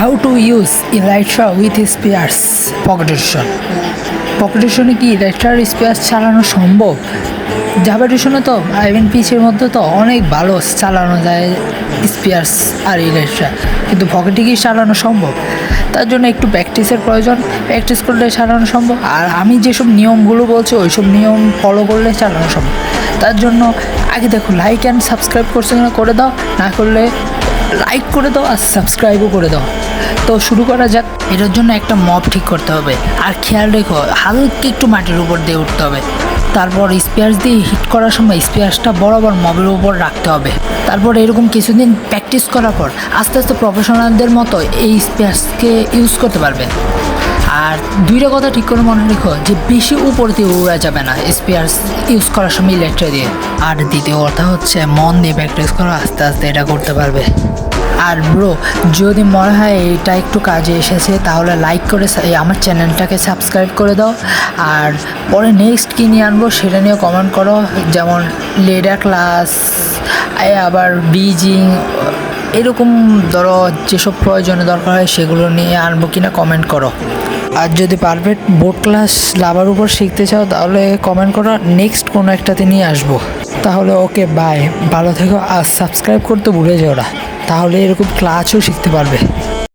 How to use elytra with spears পকেটেশন। পকেটেশনে কি ইলাইট্রার স্পেয়ার্স চালানো সম্ভব? জাভা টিউশনে তো আইভেন পিচের মধ্যে তো অনেক ভালো চালানো যায় স্পেয়ার্স আর ইলাইট্রা, কিন্তু পকেটে কি চালানো সম্ভব? তার জন্য একটু প্র্যাকটিসের প্রয়োজন। প্র্যাকটিস করলে চালানো সম্ভব, আর আমি যেসব নিয়মগুলো বলছি ওইসব নিয়ম ফলো করলে চালানো সম্ভব। তার জন্য আগে দেখো লাইক অ্যান্ড সাবস্ক্রাইব করছে কিনা করে দাও, না করলে লাইক করে দাও আর সাবস্ক্রাইবও করে দাও। তো শুরু করা যাক। এটার জন্য একটা মব ঠিক করতে হবে, আর খেয়াল রেখো হালকা একটু মাটির উপর দিয়ে উঠতে হবে। তারপর স্পেয়ার্স দিয়ে হিট করার সময় স্পেয়ার্সটা বরাবর মবের উপর রাখতে হবে। তারপর এরকম কিছুদিন প্র্যাকটিস করার পর আস্তে আস্তে প্রফেশনালদের মতো এই স্পেয়ার্সকে ইউজ করতে পারবে। আর দুইটা কথা ঠিক করে মনে রেখো যে বেশি উপর দিয়ে উড়া যাবে না স্পেয়ার্স ইউজ করার সময় ইলেকট্রা দিয়ে। আর দ্বিতীয় কথা হচ্ছে মন দিয়ে প্র্যাকটিস করো, আস্তে আস্তে এটা করতে পারবে। আর ব্রো, যদি মনে হয় এটা একটু কাজে এসেছে তাহলে লাইক করে আমার চ্যানেলটাকে সাবস্ক্রাইব করে দাও। আর পরে নেক্সট কী নিয়ে আনবো সেটা নিয়ে কমেন্ট করো, যেমন লেডার ক্লাস, আবার ব্রিজিং, এরকম ধরো যেসব প্রয়োজনে দরকার হয় সেগুলো নিয়ে আনবো কিনা কমেন্ট করো। আর যদি পারফেক্ট বোর্ড ক্লাস লাভার উপর শিখতে চাও তাহলে কমেন্ট করো, নেক্সট কোনো একটাতে নিয়ে আসবো। তাহলে ওকে বাই, ভালো থেকো। আর সাবস্ক্রাইব করতে ভুলে যেও না, তাহলে এরকম ক্লাসও শিখতে পারবে।